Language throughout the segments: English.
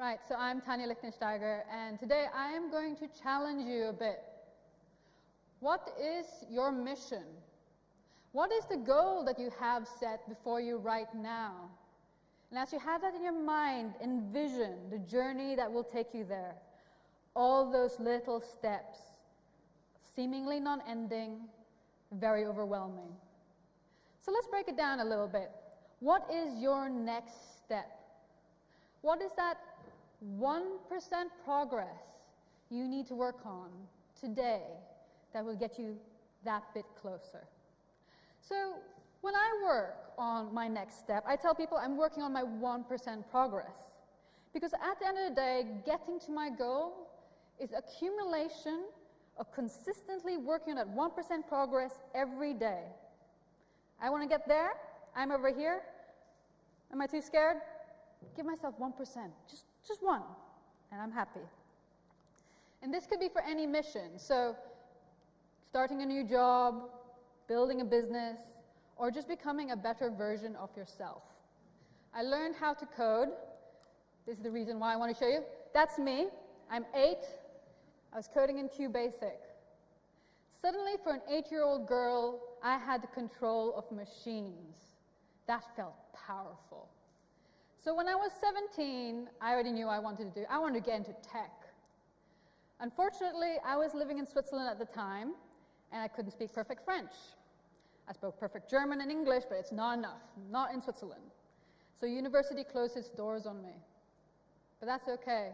Right, so I'm Tanja Lichtensteiger, and today I am going to challenge you a bit. What is your mission? What is the goal that you have set before you right now? And as you have that in your mind, envision the journey that will take you there. All those little steps, seemingly non-ending, very overwhelming. So let's break it down a little bit. What is your next step? What is that 1% progress you need to work on today that will get you that bit closer? So when I work on my next step, I tell people I'm working on my 1% progress. Because at the end of the day, getting to my goal is accumulation of consistently working on that 1% progress every day. I want to get there. I'm over here. Am I too scared? Give myself 1%, just one, and I'm happy. And this could be for any mission. So starting a new job, building a business, or just becoming a better version of yourself. I learned how to code. This is the reason why I want to show you. That's me. I'm 8. I was coding in QBasic. Suddenly, for an 8-year-old girl, I had the control of machines. That felt powerful. So when I was 17, I already knew I wanted to get into tech. Unfortunately, I was living in Switzerland at the time, and I couldn't speak perfect French. I spoke perfect German and English, but it's not enough, not in Switzerland. So university closed its doors on me. But that's okay.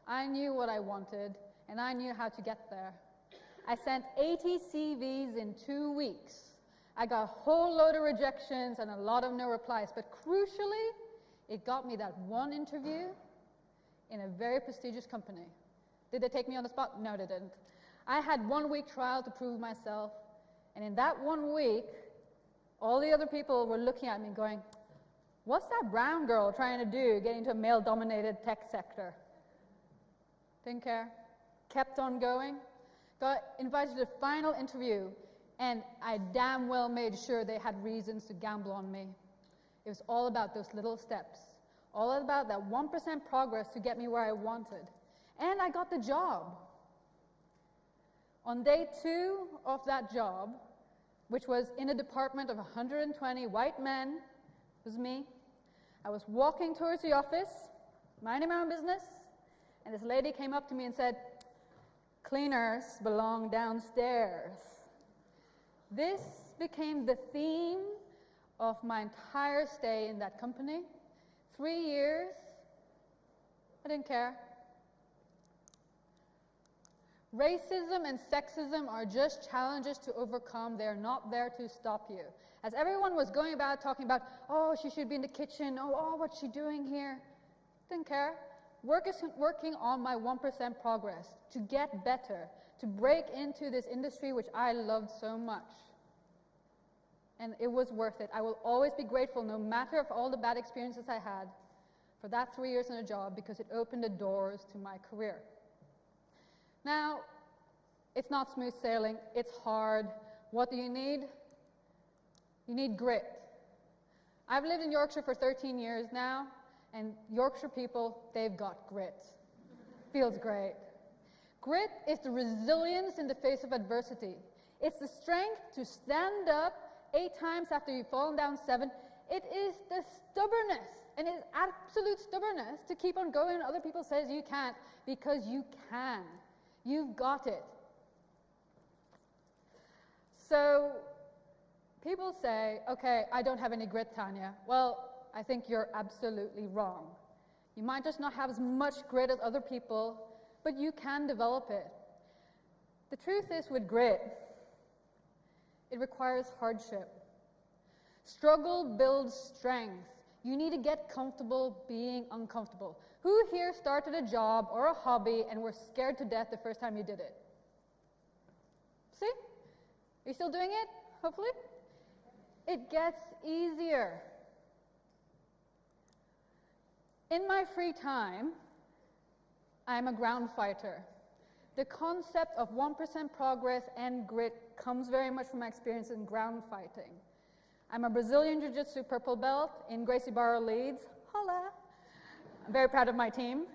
I knew what I wanted, and I knew how to get there. I sent 80 CVs in 2 weeks. I got a whole load of rejections and a lot of no replies, but crucially, it got me that one interview in a very prestigious company. Did they take me on the spot? No, they didn't. I had 1 week trial to prove myself, and in that 1 week, all the other people were looking at me going, what's that brown girl trying to do, getting into a male-dominated tech sector? Didn't care. Kept on going. Got invited to the final interview, and I damn well made sure they had reasons to gamble on me. It was all about those little steps, all about that 1% progress to get me where I wanted. And I got the job. On day 2 of that job, which was in a department of 120 white men, it was me, I was walking towards the office, minding my own business, and this lady came up to me and said, "Cleaners belong downstairs." This became the theme of my entire stay in that company. 3 years, I didn't care. Racism and sexism are just challenges to overcome. They're not there to stop you. As everyone was going about talking about, oh, she should be in the kitchen, oh, what's she doing here? Didn't care. Working on my 1% progress to get better, to break into this industry which I loved so much. And it was worth it. I will always be grateful, no matter of all the bad experiences I had, for that 3 years in a job, because it opened the doors to my career. Now, it's not smooth sailing. It's hard. What do you need? You need grit. I've lived in Yorkshire for 13 years now, and Yorkshire people, they've got grit. Feels great. Grit is the resilience in the face of adversity. It's the strength to stand up 8 times after you've fallen down 7. It is the stubbornness, and it's absolute stubbornness to keep on going when other people say you can't, because you can. You've got it. So people say, okay, I don't have any grit, Tanja. Well, I think you're absolutely wrong. You might just not have as much grit as other people, but you can develop it. The truth is, with grit, it requires hardship. Struggle builds strength. You need to get comfortable being uncomfortable. Who here started a job or a hobby and were scared to death the first time you did it? See? Are you still doing it? Hopefully? It gets easier. In my free time, I'm a ground fighter. The concept of 1% progress and grit comes very much from my experience in ground fighting. I'm a Brazilian Jiu-Jitsu purple belt in Gracie Barra Leeds. Holla! I'm very proud of my team.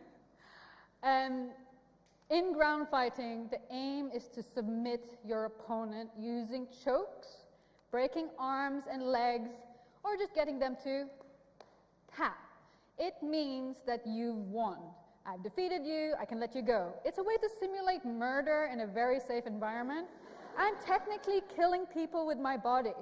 In ground fighting, the aim is to submit your opponent using chokes, breaking arms and legs, or just getting them to tap. It means that you've won. I've defeated you, I can let you go. It's a way to simulate murder in a very safe environment. I'm technically killing people with my body.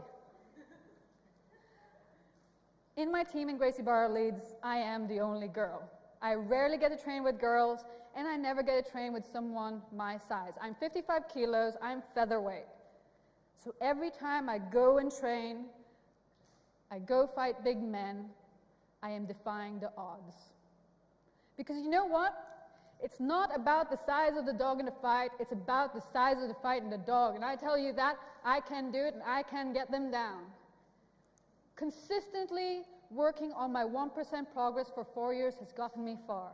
In my team in Gracie Barra Leads, I am the only girl. I rarely get to train with girls, and I never get to train with someone my size. I'm 55 kilos, I'm featherweight. So every time I go and train, I go fight big men, I am defying the odds. Because you know what? It's not about the size of the dog in the fight, it's about the size of the fight in the dog. And I tell you that, I can do it and I can get them down. Consistently working on my 1% progress for 4 years has gotten me far.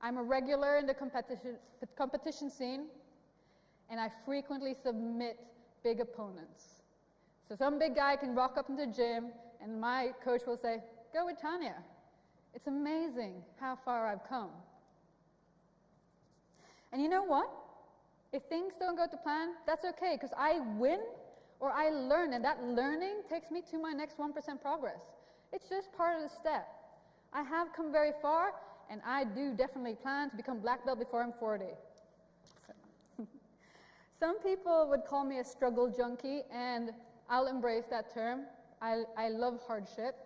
I'm a regular in the competition scene, and I frequently submit big opponents. So some big guy can rock up into the gym, and my coach will say, "Go with Tanja." It's amazing how far I've come. And you know what? If things don't go to plan, that's okay, because I win or I learn, and that learning takes me to my next 1% progress. It's just part of the step. I have come very far, and I do definitely plan to become black belt before I'm 40. So. Some people would call me a struggle junkie, and I'll embrace that term. I love hardship.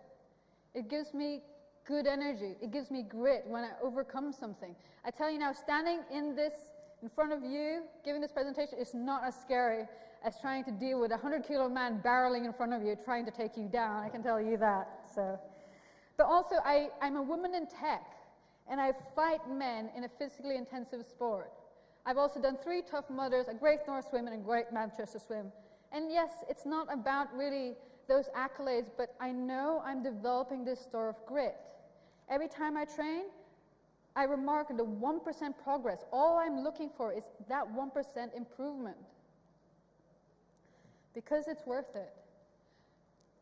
It gives me good energy. It gives me grit when I overcome something. I tell you now, standing in front of you, giving this presentation is not as scary as trying to deal with a 100-kilo man barreling in front of you, trying to take you down. I can tell you that. So. But also, I'm a woman in tech, and I fight men in a physically intensive sport. I've also done 3 Tough Mudders, a Great North Swim, and a Great Manchester Swim. And yes, it's not about really those accolades, but I know I'm developing this store of grit. Every time I train, I remark on the 1% progress. All I'm looking for is that 1% improvement. Because it's worth it.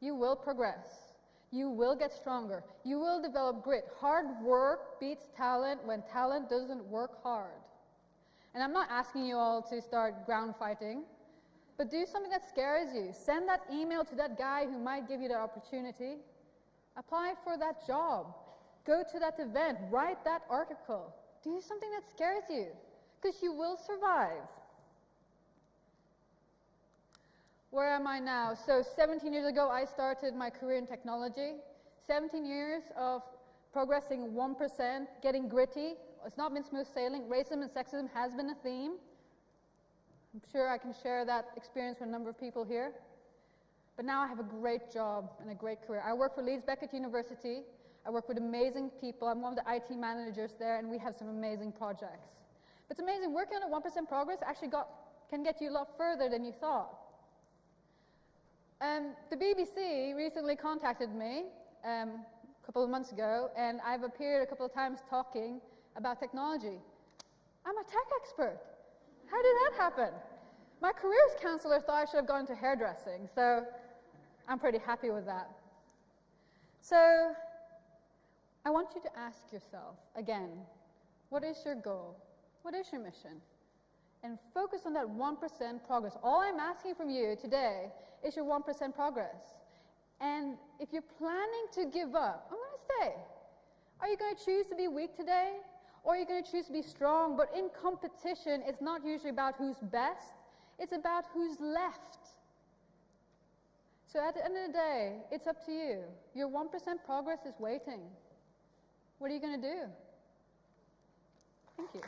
You will progress. You will get stronger. You will develop grit. Hard work beats talent when talent doesn't work hard. And I'm not asking you all to start ground fighting, but do something that scares you. Send that email to that guy who might give you that opportunity. Apply for that job. Go to that event. Write that article. Do something that scares you, because you will survive. Where am I now? So 17 years ago, I started my career in technology. 17 years of progressing 1%, getting gritty. It's not been smooth sailing. Racism and sexism has been a theme. I'm sure I can share that experience with a number of people here. But now I have a great job and a great career. I work for Leeds Beckett University. I work with amazing people. I'm one of the IT managers there, and we have some amazing projects. But it's amazing, working on a 1% progress actually can get you a lot further than you thought. The BBC recently contacted me a couple of months ago, and I've appeared a couple of times talking about technology. I'm a tech expert. How did that happen? My careers counselor thought I should have gone into hairdressing, so I'm pretty happy with that. So I want you to ask yourself, again, what is your goal? What is your mission? And focus on that 1% progress. All I'm asking from you today is your 1% progress. And if you're planning to give up, I'm going to say, are you going to choose to be weak today? Or are you going to choose to be strong? But in competition, it's not usually about who's best. It's about who's left. So at the end of the day, it's up to you. Your 1% progress is waiting. What are you going to do? Thank you.